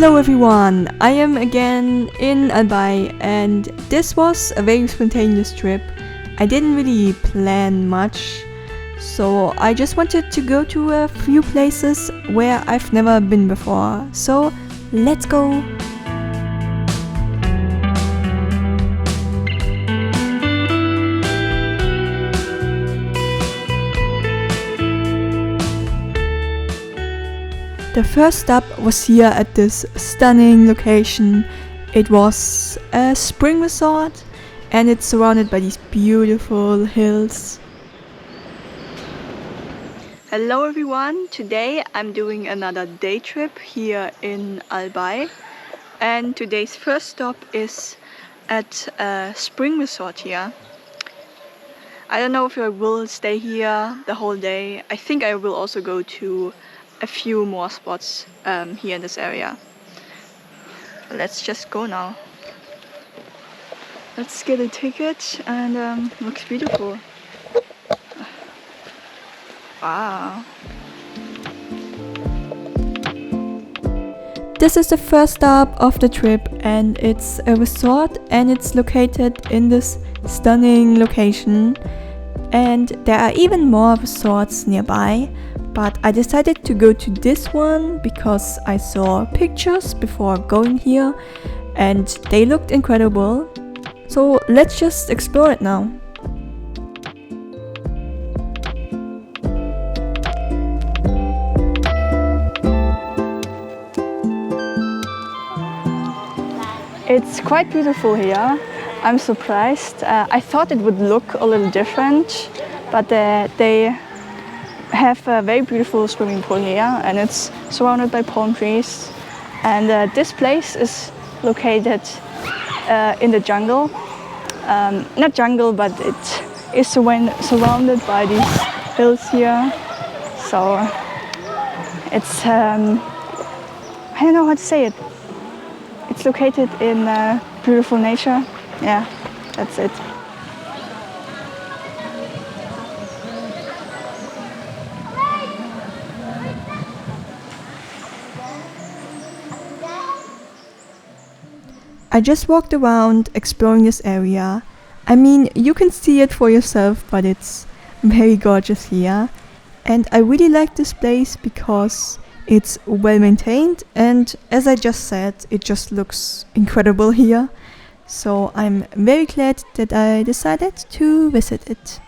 Hello everyone, I am again in Albay and this was a very spontaneous trip. I didn't really plan much, so I just wanted to go to a few places where I've never been before. So let's go! The first stop was here at this stunning location. It was a spring resort and it's surrounded by these beautiful hills. Hello everyone, today I'm doing another day trip here in Albay and today's first stop is at a spring resort here. I don't know if I will stay here the whole day. I think I will also go to a few more spots here in this area. Let's just go now. Let's get a ticket and looks beautiful. Wow. This is the first stop of the trip and it's a resort and it's located in this stunning location. And there are even more resorts nearby. But I decided to go to this one because I saw pictures before going here and they looked incredible. So let's just explore it now. It's quite beautiful here. I'm surprised. I thought it would look a little different, but they have a very beautiful swimming pool here and it's surrounded by palm trees, and this place is located in the jungle. Not jungle, but it is surrounded by these hills here, so it's I don't know how to say it. It's located in beautiful nature. Yeah, that's it. I just walked around exploring this area. I mean, you can see it for yourself, but it's very gorgeous here. And I really like this place because it's well maintained and, as I just said, it just looks incredible here. So I'm very glad that I decided to visit it.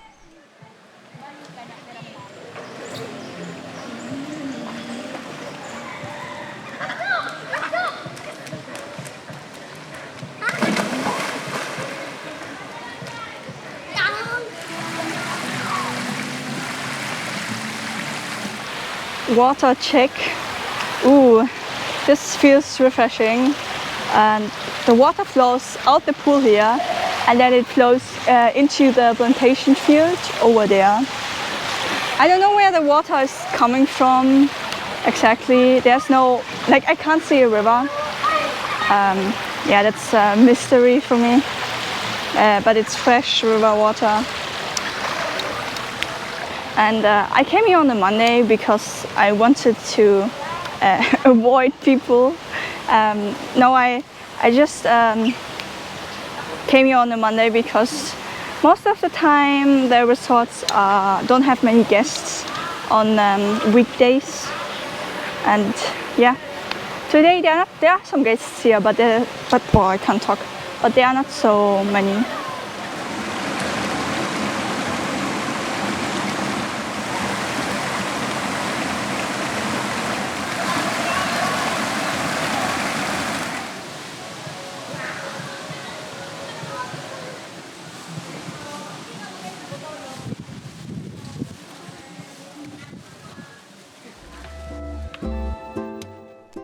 Water check. Ooh, this feels refreshing. And the water flows out the pool here and then it flows into the plantation field over there. I don't know where the water is coming from exactly. There's no, like, I can't see a river. Yeah, that's a mystery for me. But it's fresh river water. And I came here on a Monday because I wanted to avoid people. No, I just came here on a Monday because most of the time the resorts don't have many guests on weekdays. And yeah, today there are some guests here, but I can't talk. But there are not so many.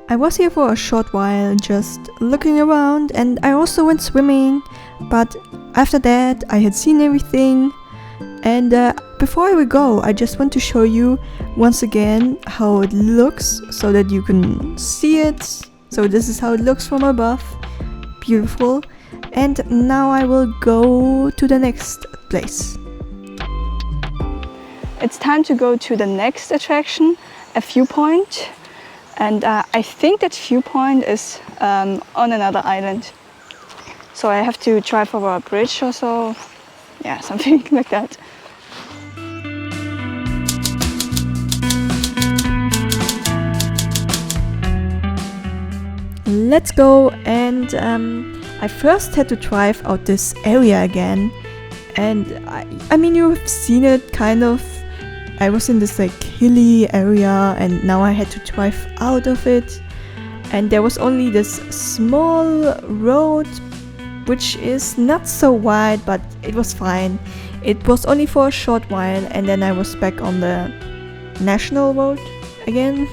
I was here for a short while just looking around and I also went swimming, but after that I had seen everything. And before I will go, I just want to show you once again how it looks so that you can see it. So this is how it looks from above. Beautiful. And now I will go to the next place. It's time to go to the next attraction, a viewpoint. And I think that viewpoint is on another island. So I have to drive over a bridge or so. Yeah, something like that. Let's go. And I first had to drive out this area again. And I mean, you've seen it kind of. I was in this like hilly area, and now I had to drive out of it. And there was only this small road, which is not so wide, but it was fine. It was only for a short while, and then I was back on the national road again.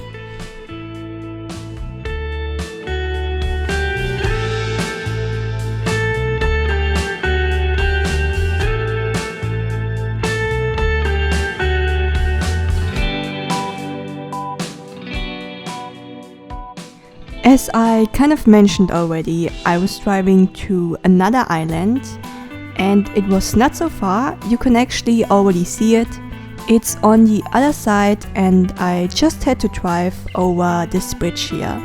As I kind of mentioned already, I was driving to another island, and it was not so far. You can actually already see it. It's on the other side, and I just had to drive over this bridge here.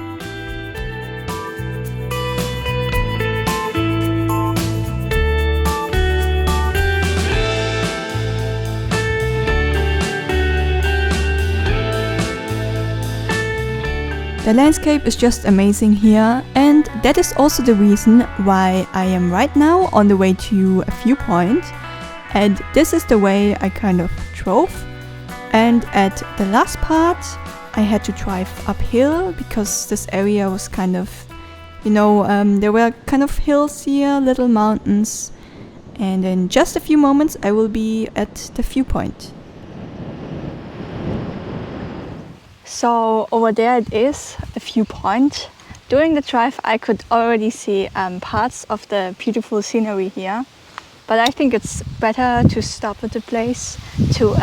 The landscape is just amazing here, and that is also the reason why I am right now on the way to a viewpoint. And this is the way I kind of drove. And at the last part, I had to drive uphill because this area was kind of, there were kind of hills here, little mountains. And in just a few moments, I will be at the viewpoint. So over there it is, the viewpoint. During the drive I could already see parts of the beautiful scenery here. But I think it's better to stop at the place to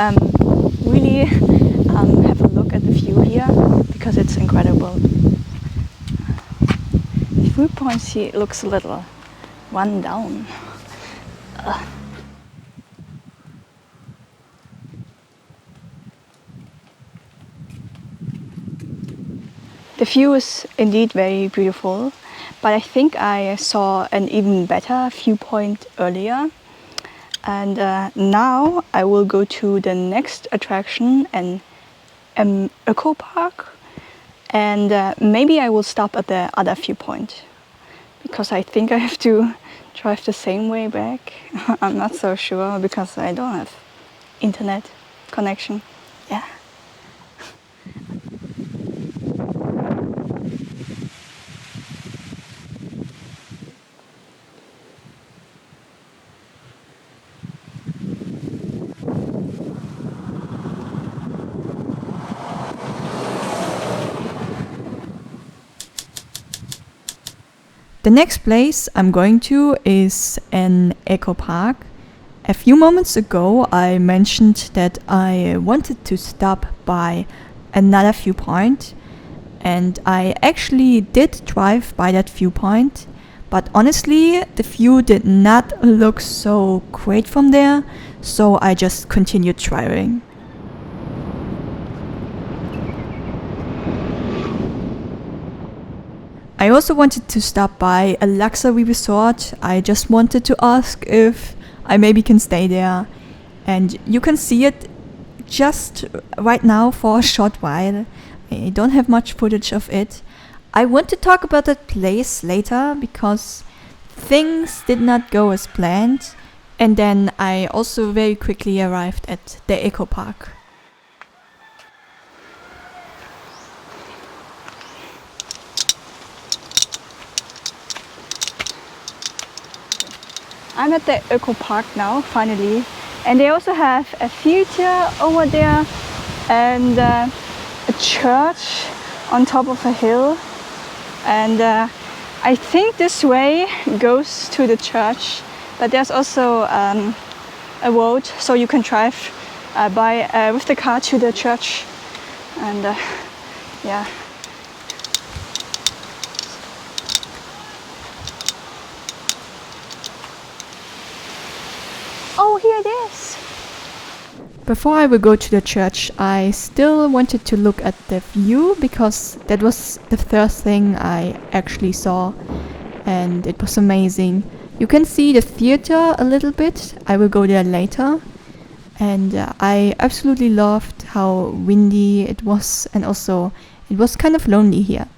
really have a look at the view here, because it's incredible. The viewpoint here looks a little run down. The view is indeed very beautiful, but I think I saw an even better viewpoint earlier. And now I will go to the next attraction, an eco park, and maybe I will stop at the other viewpoint, because I think I have to drive the same way back. I'm not so sure because I don't have internet connection. Yeah. The next place I'm going to is an eco park. A few moments ago I mentioned that I wanted to stop by another viewpoint, and I actually did drive by that viewpoint, but honestly the view did not look so great from there, so I just continued driving. I also wanted to stop by a luxury resort. I just wanted to ask if I maybe can stay there. And you can see it just right now for a short while. I don't have much footage of it. I want to talk about that place later because things did not go as planned. And then I also very quickly arrived at the eco park. I'm at the Eco Park now, finally, and they also have a theater over there and a church on top of a hill, and I think this way goes to the church, but there's also a road so you can drive with the car to the church, and yeah. Oh, here it is! Before I would go to the church, I still wanted to look at the view because that was the first thing I actually saw, and it was amazing. You can see the theater a little bit. I will go there later. And I absolutely loved how windy it was, and also it was kind of lonely here.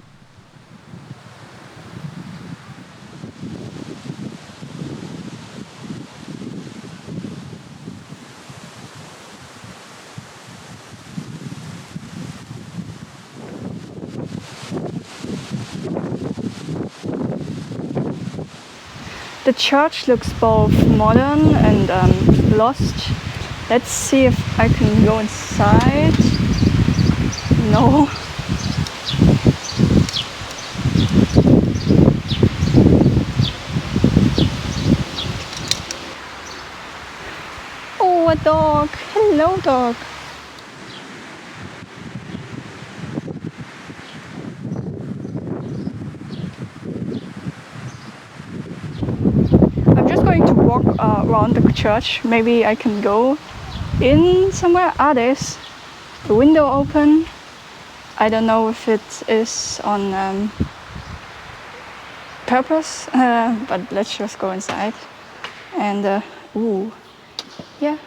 The church looks both modern and lost. Let's see if I can go inside. No. Oh, a dog. Hello, dog. I'm just going to walk around the church. Maybe I can go in somewhere. There's the window open. I don't know if it is on purpose, but let's just go inside. And ooh, yeah,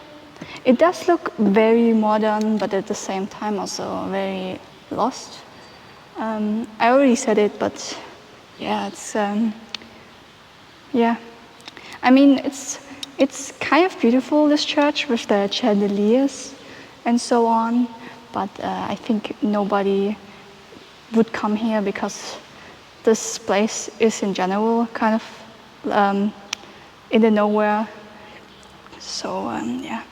it does look very modern, but at the same time also very lost. I already said it, but yeah, it's yeah. I mean, it's kind of beautiful, this church, with the chandeliers and so on, but I think nobody would come here because this place is in general kind of in the nowhere. So yeah.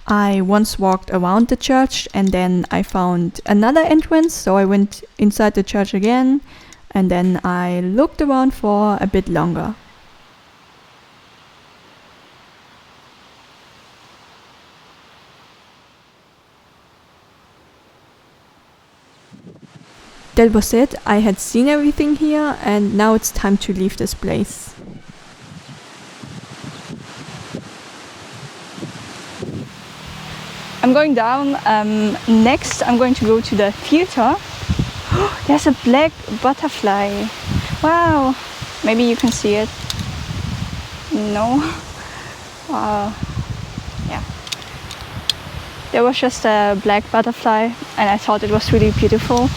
I once walked around the church and then I found another entrance, so I went inside the church again and then I looked around for a bit longer. That was it. I had seen everything here and now it's time to leave this place. I'm going down. Next, I'm going to go to the theater. There's a black butterfly. Wow. Maybe you can see it. No. Wow. Yeah. There was just a black butterfly, and I thought it was really beautiful.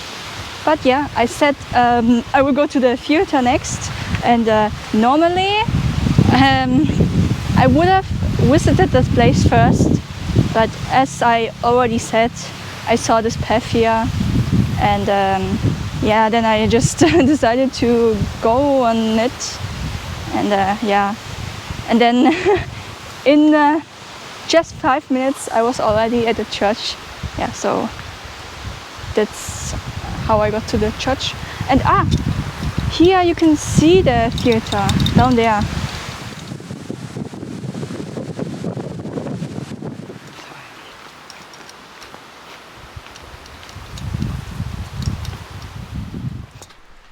But yeah, I said I will go to the theater next, and normally I would have visited this place first. But as I already said, I saw this path here, and yeah, then I just decided to go on it, and yeah, and then in just 5 minutes I was already at the church. Yeah, so that's how I got to the church. And here you can see the theater down there.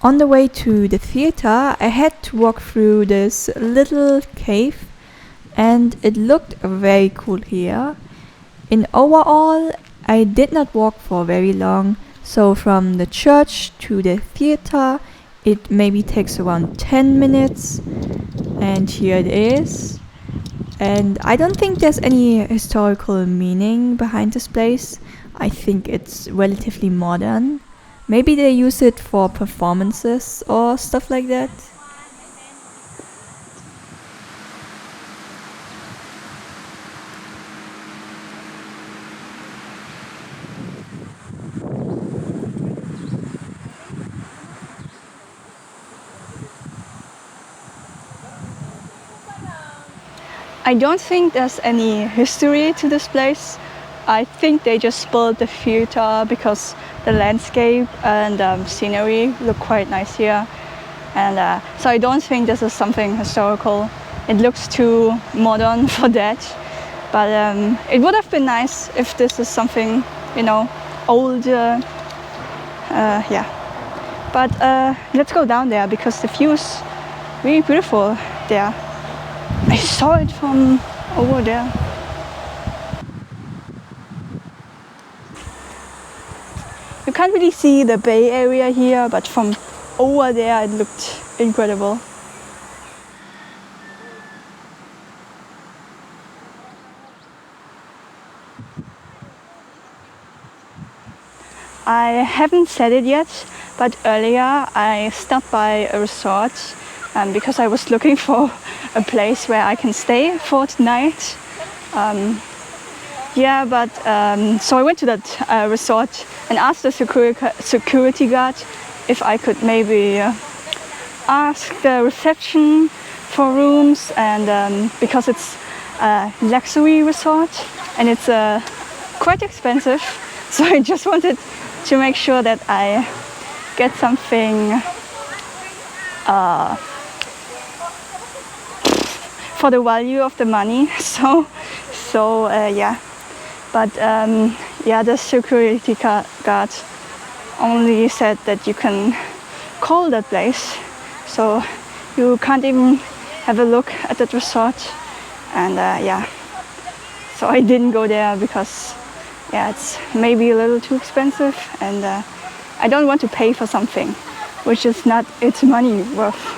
On the way to the theater, I had to walk through this little cave and it looked very cool here. In overall, I did not walk for very long, so from the church to the theater, it maybe takes around 10 minutes. And here it is. And I don't think there's any historical meaning behind this place. I think it's relatively modern. Maybe they use it for performances or stuff like that. I don't think there's any history to this place. I think they just built the theater because the landscape and scenery look quite nice here. And so I don't think this is something historical. It looks too modern for that. But it would have been nice if this is something, you know, old. Yeah. But let's go down there because the view is really beautiful there. I saw it from over there. You can't really see the bay area here, but from over there it looked incredible. I haven't said it yet, but earlier I stopped by a resort because I was looking for a place where I can stay for tonight. So I went to that resort and asked the security guard if I could maybe ask the reception for rooms, and because it's a luxury resort and it's quite expensive, so I just wanted to make sure that I get something for the value of the money. The security guard only said that you can call that place, so you can't even have a look at that resort. And so I didn't go there because it's maybe a little too expensive, and I don't want to pay for something which is not its money worth.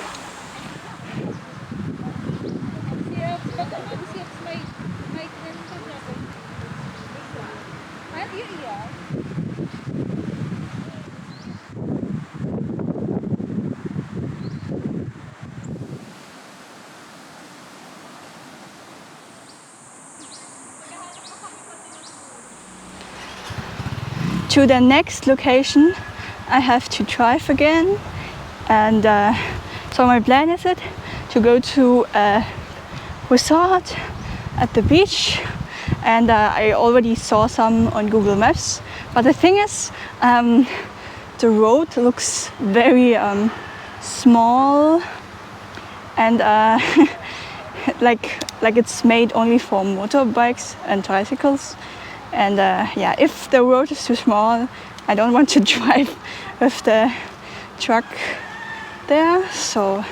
To the next location I have to drive again, and so my plan is to go to a resort at the beach, and I already saw some on Google Maps, but the thing is the road looks very small and like it's made only for motorbikes and tricycles. And if the road is too small, I don't want to drive with the truck there. So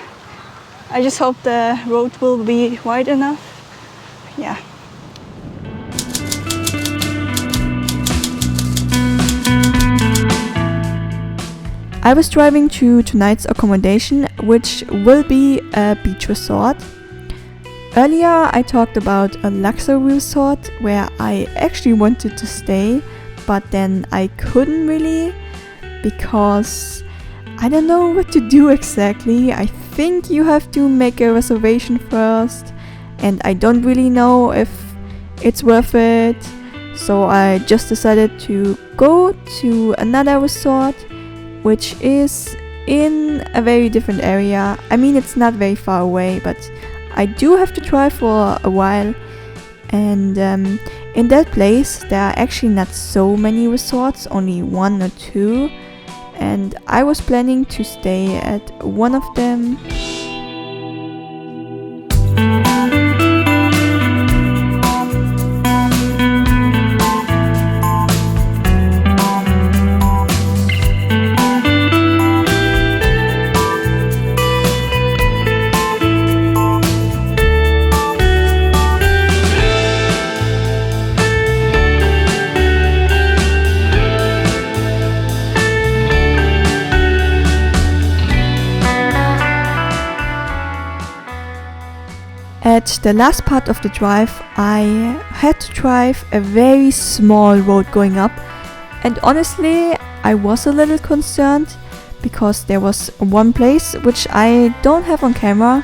I just hope the road will be wide enough. Yeah. I was driving to tonight's accommodation, which will be a beach resort. Earlier I talked about a luxury resort where I actually wanted to stay, but then I couldn't really because I don't know what to do exactly. I think you have to make a reservation first, and I don't really know if it's worth it. So I just decided to go to another resort, which is in a very different area. I mean, it's not very far away, but I do have to drive for a while. And in that place there are actually not so many resorts, only one or two, and I was planning to stay at one of them. At the last part of the drive, I had to drive a very small road going up, and honestly, I was a little concerned because there was one place which I don't have on camera,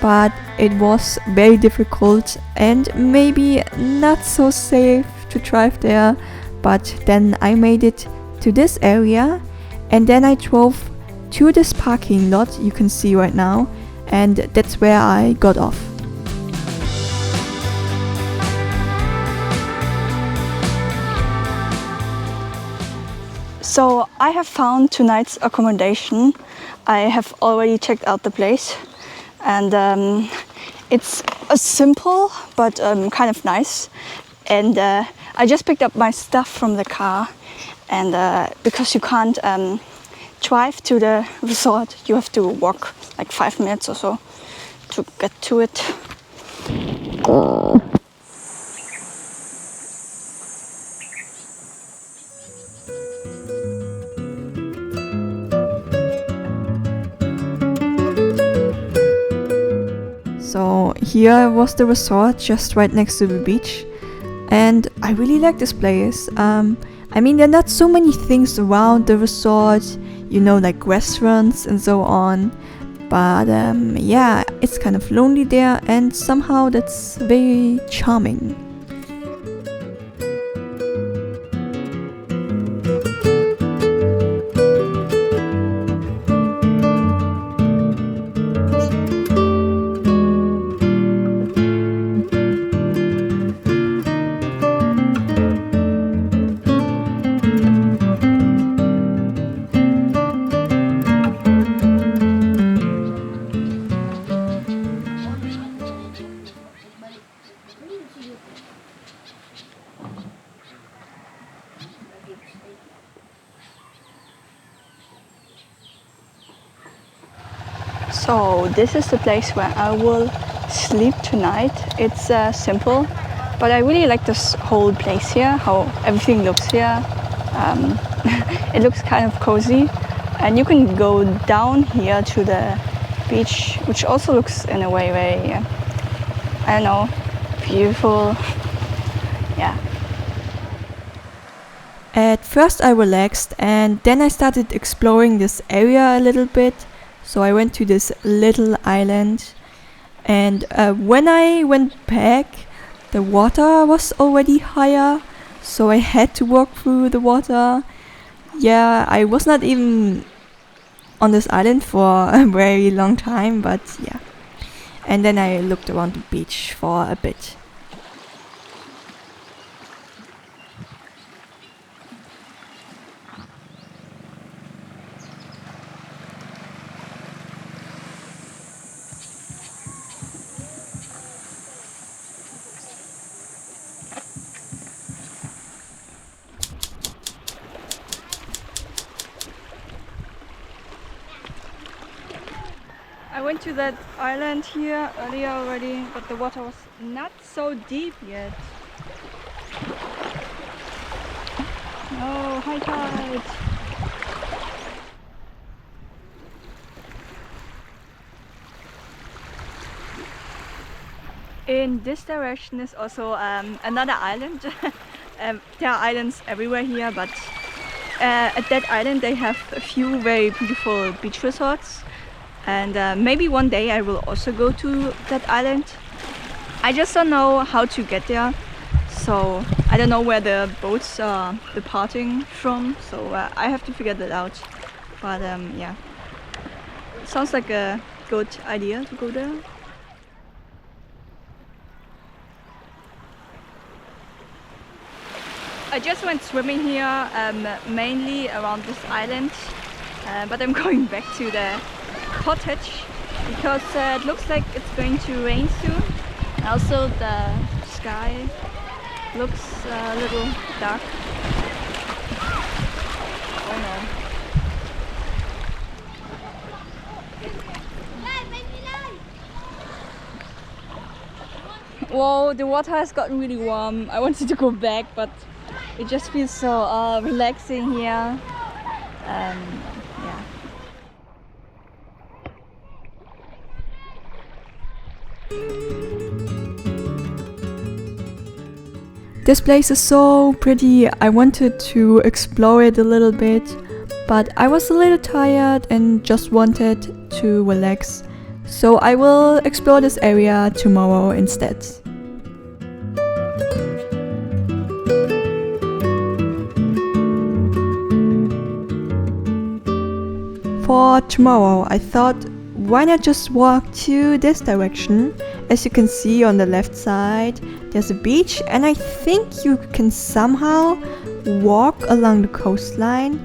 but it was very difficult and maybe not so safe to drive there. But then I made it to this area, and then I drove to this parking lot you can see right now, and that's where I got off. So I have found tonight's accommodation. I have already checked out the place, and it's simple but kind of nice. And I just picked up my stuff from the car, and because you can't drive to the resort, you have to walk like 5 minutes or so to get to it. So here was the resort just right next to the beach, and I really like this place. I mean, there are not so many things around the resort, you know, like restaurants and so on, but yeah, it's kind of lonely there, and somehow that's very charming. So this is the place where I will sleep tonight. It's simple, but I really like this whole place here, how everything looks here. It looks kind of cozy, and you can go down here to the beach, which also looks in a way very, I don't know, beautiful. Yeah. At first I relaxed, and then I started exploring this area a little bit. So I went to this little island, and when I went back, the water was already higher, so I had to walk through the water. Yeah, I was not even on this island for a very long time, but yeah. And then I looked around the beach for a bit. I went to that island here earlier already, but the water was not so deep yet. No, high tide. In this direction is also another island. There are islands everywhere here, but at that island they have a few very beautiful beach resorts. And maybe one day I will also go to that island. I just don't know how to get there, so I don't know where the boats are departing from, so I have to figure that out. But yeah, sounds like a good idea to go there. I just went swimming here, mainly around this island, but I'm going back to the cottage because it looks like it's going to rain soon. Also the sky looks a little dark. Oh no. Whoa, the water has gotten really warm. I wanted to go back, but it just feels so relaxing here. Yeah. This place is so pretty. I wanted to explore it a little bit, but I was a little tired and just wanted to relax. So I will explore this area tomorrow instead. For tomorrow, I thought, why not just walk to this direction? As you can see on the left side, there's a beach, and I think you can somehow walk along the coastline.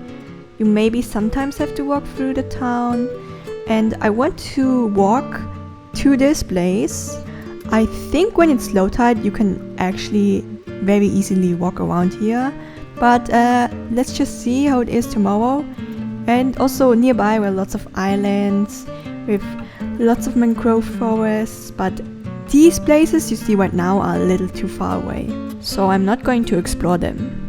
You maybe sometimes have to walk through the town, and I want to walk to this place. I think when it's low tide you can actually very easily walk around here, but let's just see how it is tomorrow. And also nearby were lots of islands with lots of mangrove forests, but these places you see right now are a little too far away, so I'm not going to explore them.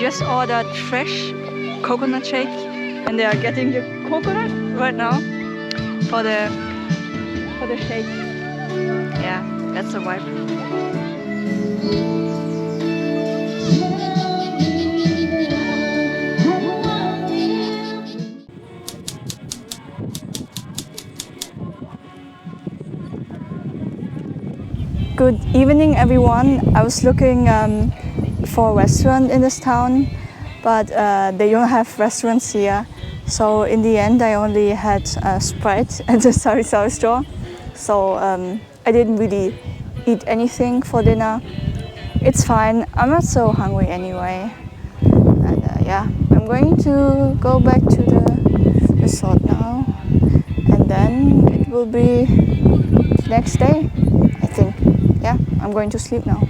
just ordered fresh coconut shake and they are getting the coconut right now for the shake. Yeah, that's the vibe. Good evening, everyone. I was looking for a restaurant in this town, but they don't have restaurants here. So in the end, I only had Sprite at the Sari store. So I didn't really eat anything for dinner. It's fine. I'm not so hungry anyway. And yeah, I'm going to go back to the resort now, and then it will be next day, I think. Yeah, I'm going to sleep now.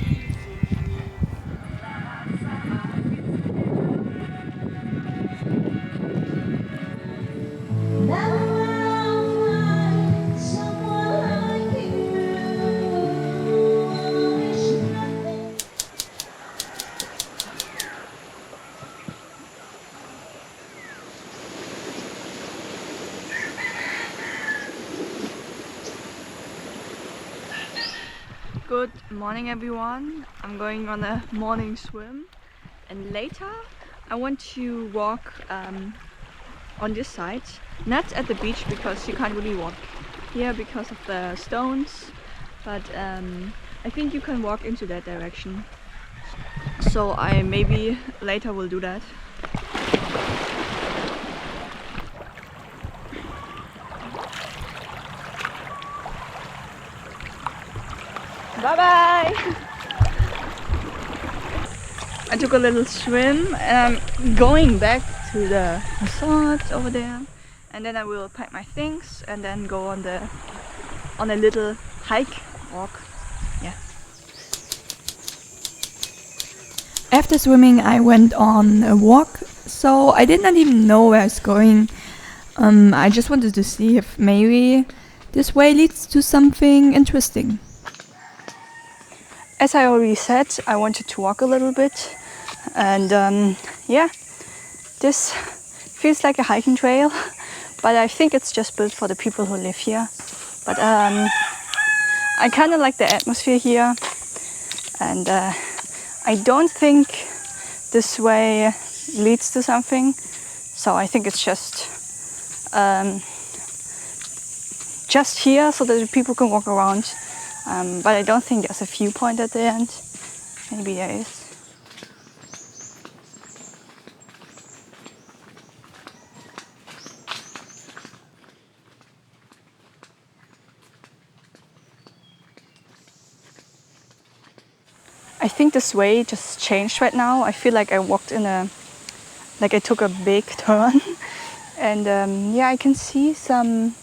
Good morning, everyone. I'm going on a morning swim, and later I want to walk on this side, not at the beach because you can't really walk here because of the stones, but I think you can walk into that direction, so I maybe later will do that. Bye bye! I took a little swim and I'm going back to the resort over there, and then I will pack my things and then go on a little walk. Yeah. After swimming, I went on a walk, so I did not even know where I was going. I just wanted to see if maybe this way leads to something interesting. As I already said, I wanted to walk a little bit, and yeah, this feels like a hiking trail, but I think it's just built for the people who live here. But I kind of like the atmosphere here, and I don't think this way leads to something, so I think it's just here so that people can walk around. But I don't think there's a viewpoint at the end. Maybe there is. I think this way just changed right now. I feel like I walked like I took a big turn. And yeah, I can see some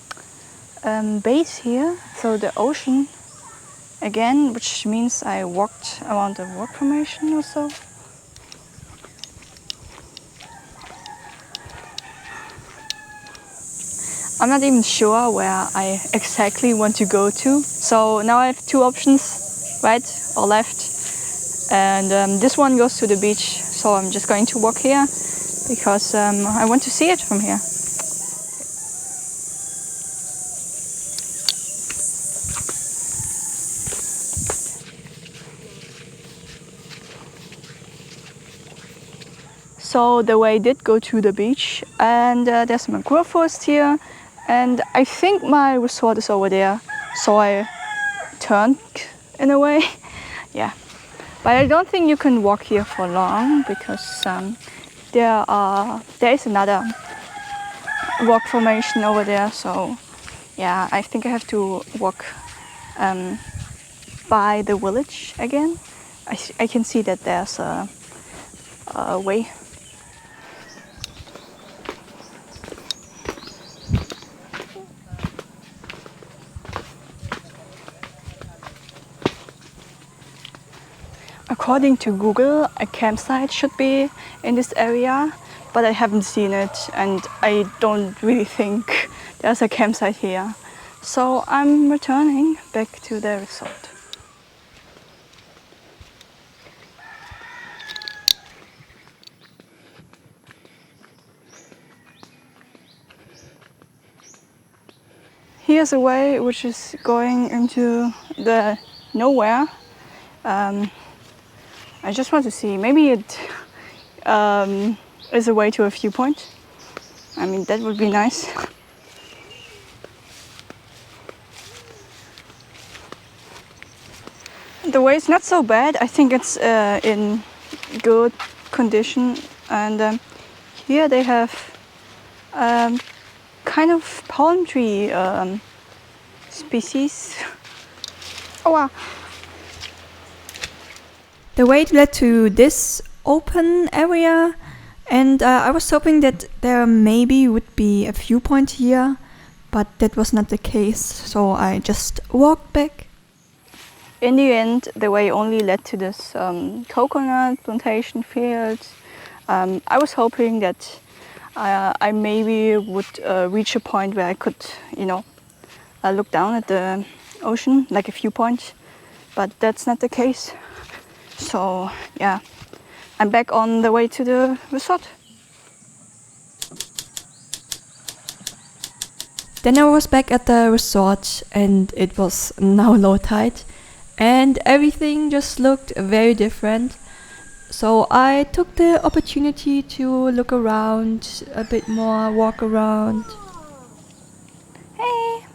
bays here, so the ocean again, which means I walked around the rock formation or so. I'm not even sure where I exactly want to go to. So now I have two options, right or left. And this one goes to the beach, so I'm just going to walk here because I want to see it from here. So the way did go to the beach, and there's a mangrove forest here, and I think my resort is over there, so I turned in a way. Yeah, but I don't think you can walk here for long because there is another rock formation over there, so yeah, I think I have to walk by the village again. I can see that there's a way. According to Google, a campsite should be in this area, but I haven't seen it and I don't really think there's a campsite here. So I'm returning back to the resort. here's a way which is going into the nowhere. I just want to see, maybe it is a way to a viewpoint. I mean, that would be nice. The way is not so bad. I think it's in good condition, and here they have kind of palm tree species. Oh wow. The way led to this open area, and I was hoping that there maybe would be a viewpoint here, but that was not the case, so I just walked back. In the end, the way only led to this coconut plantation field. I was hoping that I maybe would reach a point where I could, look down at the ocean, like a viewpoint, but that's not the case. So yeah, I'm back on the way to the resort. Then I was back at the resort, and it was now low tide, and everything just looked very different. So I took the opportunity to look around a bit more, walk around. Hey!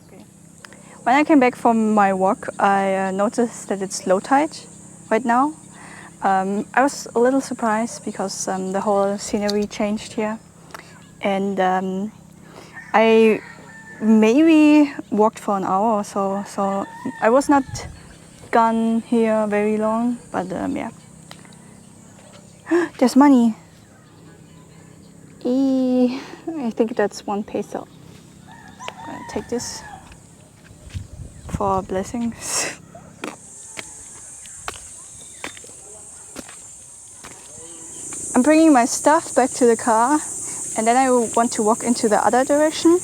Okay. When I came back from my walk, I noticed that it's low tide right now. I was a little surprised because the whole scenery changed here. And I maybe walked for an hour or so, so I was not gone here very long, but yeah. There's money. I think that's 1 peso. I'm gonna take this for blessings. I'm bringing my stuff back to the car, and then I want to walk into the other direction.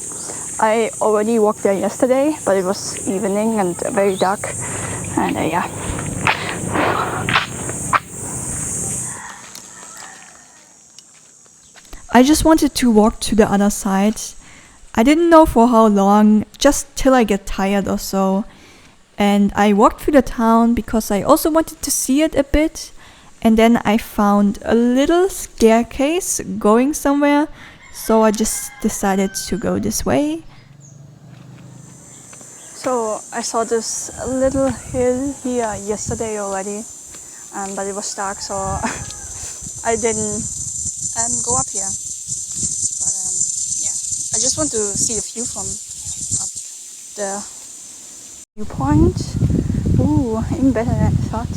I already walked there yesterday, but it was evening and very dark, and yeah. I just wanted to walk to the other side. I didn't know for how long, just till I get tired or so. And I walked through the town because I also wanted to see it a bit. And then I found a little staircase going somewhere, so I just decided to go this way. So I saw this little hill here yesterday already, but it was dark, so I didn't go up here. But yeah, I just want to see the view from up the viewpoint. Ooh, even better than I thought.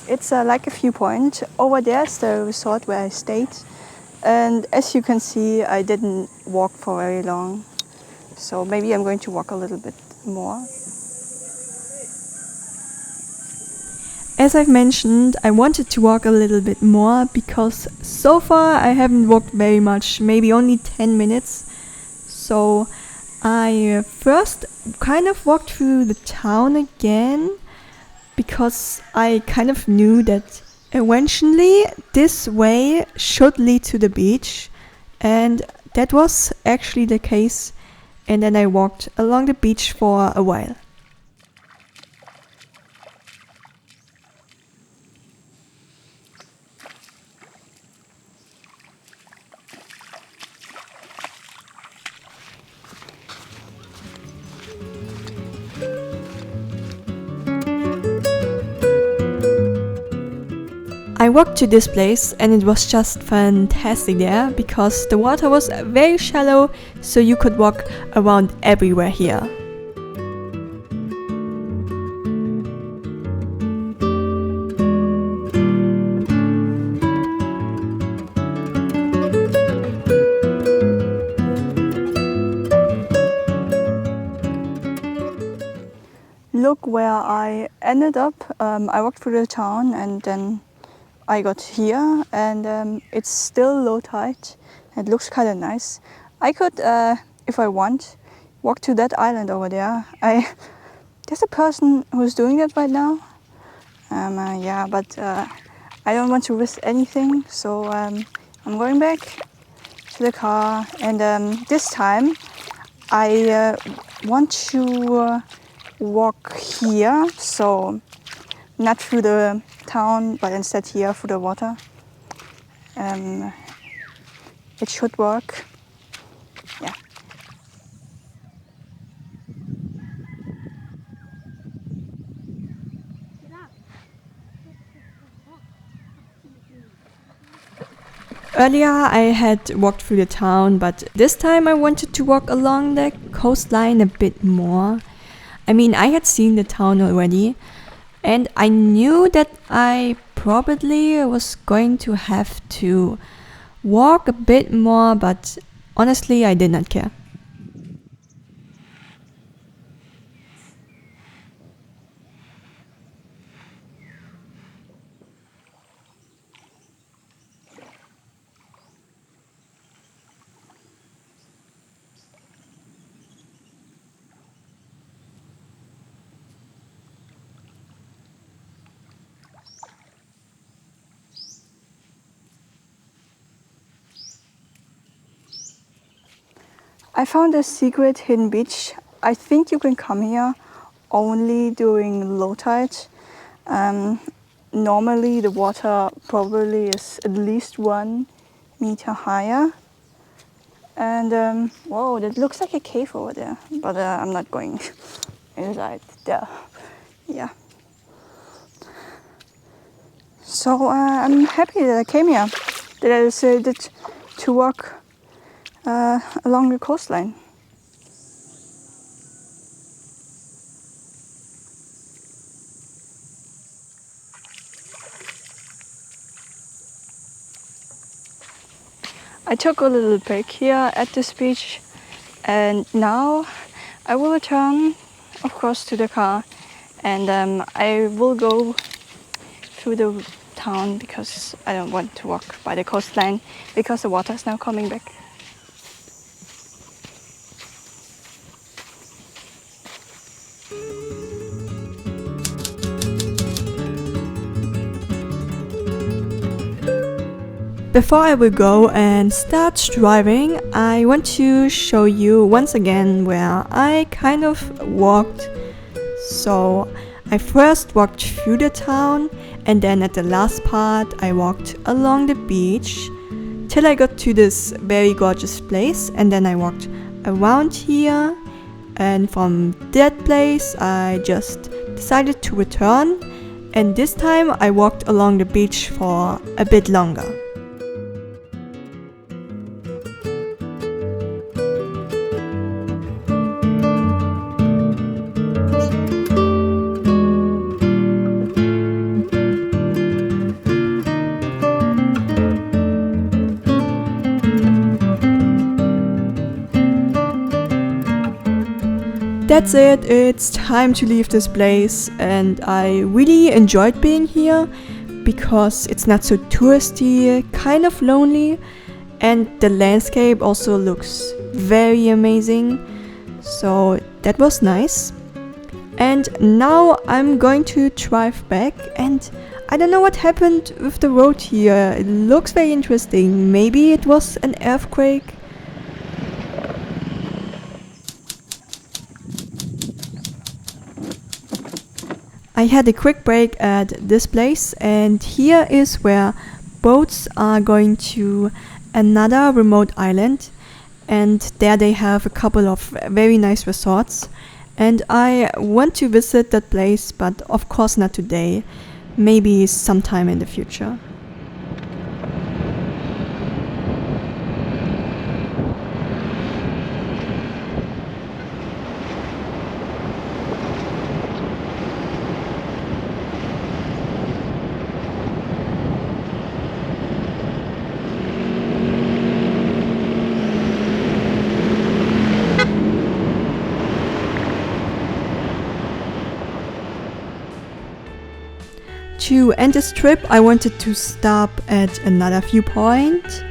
It's like a viewpoint. Over there's the resort where I stayed, and as you can see, I didn't walk for very long, so maybe I'm going to walk a little bit more. As I've mentioned, I wanted to walk a little bit more because so far I haven't walked very much, maybe only 10 minutes. So I first kind of walked through the town again, because I kind of knew that eventually this way should lead to the beach, and that was actually the case. And then I walked along the beach for a while. I walked to this place and it was just fantastic there because the water was very shallow, so you could walk around everywhere here. look where I ended up. I walked through the town and then I got here, and it's still low tide. It looks kind of nice. I could, if I want, walk to that island over there. There's a person who's doing that right now. Yeah, but I don't want to risk anything, so I'm going back to the car. And this time I want to walk here, so not through the town, but instead here through the water. It should work. Yeah. Earlier I had walked through the town, but this time I wanted to walk along the coastline a bit more. I mean, I had seen the town already, and I knew that I probably was going to have to walk a bit more, but honestly I did not care. I found a secret hidden beach. I think you can come here only during low tide. Normally the water probably is at least 1 meter higher. And whoa, that looks like a cave over there, but I'm not going inside there. Yeah. So I'm happy that I came here, that I decided to walk along the coastline. I took a little break here at this beach, and now I will return, of course, to the car, and I will go through the town because I don't want to walk by the coastline because the water is now coming back. Before I will go and start driving, I want to show you once again where I kind of walked. So I first walked through the town, and then at the last part I walked along the beach till I got to this very gorgeous place, and then I walked around here, and from that place I just decided to return, and this time I walked along the beach for a bit longer. That's it, it's time to leave this place, and I really enjoyed being here because it's not so touristy, kind of lonely, and the landscape also looks very amazing, so that was nice. And now I'm going to drive back, and I don't know what happened with the road here. It looks very interesting. Maybe it was an earthquake. I had a quick break at this place, and here is where boats are going to another remote island, and there they have a couple of very nice resorts, and I want to visit that place, but of course not today, maybe sometime in the future. to end this trip, I wanted to stop at another viewpoint.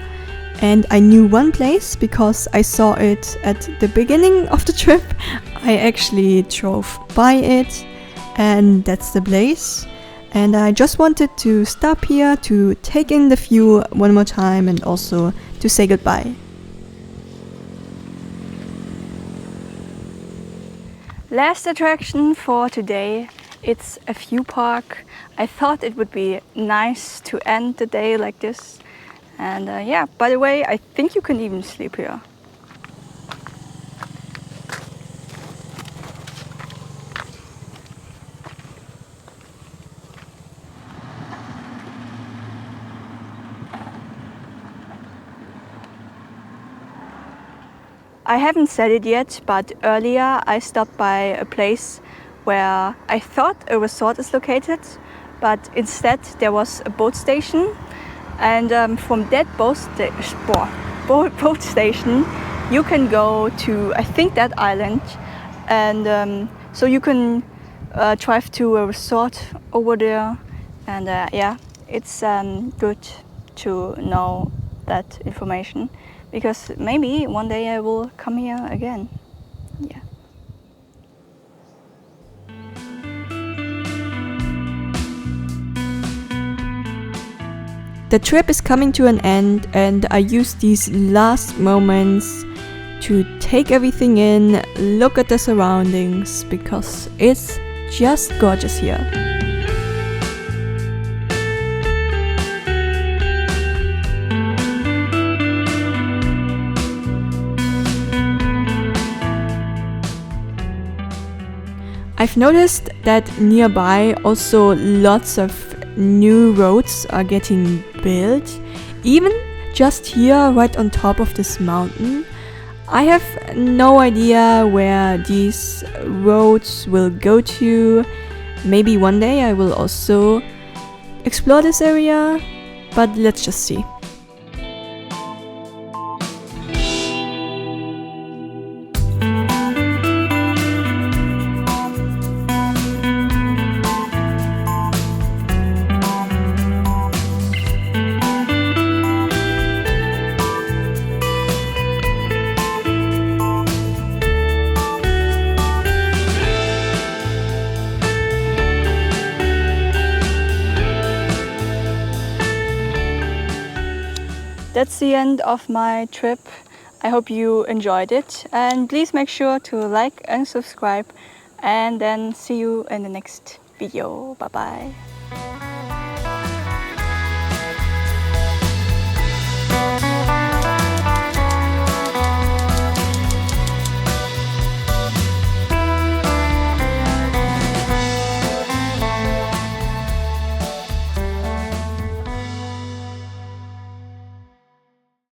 And I knew one place because I saw it at the beginning of the trip. I actually drove by it, and that's the place. And I just wanted to stop here to take in the view one more time and also to say goodbye. Last attraction for today, it's a view park. I thought it would be nice to end the day like this. And yeah, by the way, I think you can even sleep here. I haven't said it yet, but earlier I stopped by a place where I thought a resort is located, but instead there was a boat station. And from that boat station, you can go to, I think, that island. And so you can drive to a resort over there. And yeah, it's good to know that information, because maybe one day I will come here again. Yeah. The trip is coming to an end, and I use these last moments to take everything in, look at the surroundings, because it's just gorgeous here. I've noticed that nearby also lots of new roads are getting built, even just here right on top of this mountain. I have no idea where these roads will go to. Maybe one day I will also explore this area, but let's just see. That's the end of my trip. I hope you enjoyed it, and please make sure to like and subscribe, and then see you in the next video. Bye bye.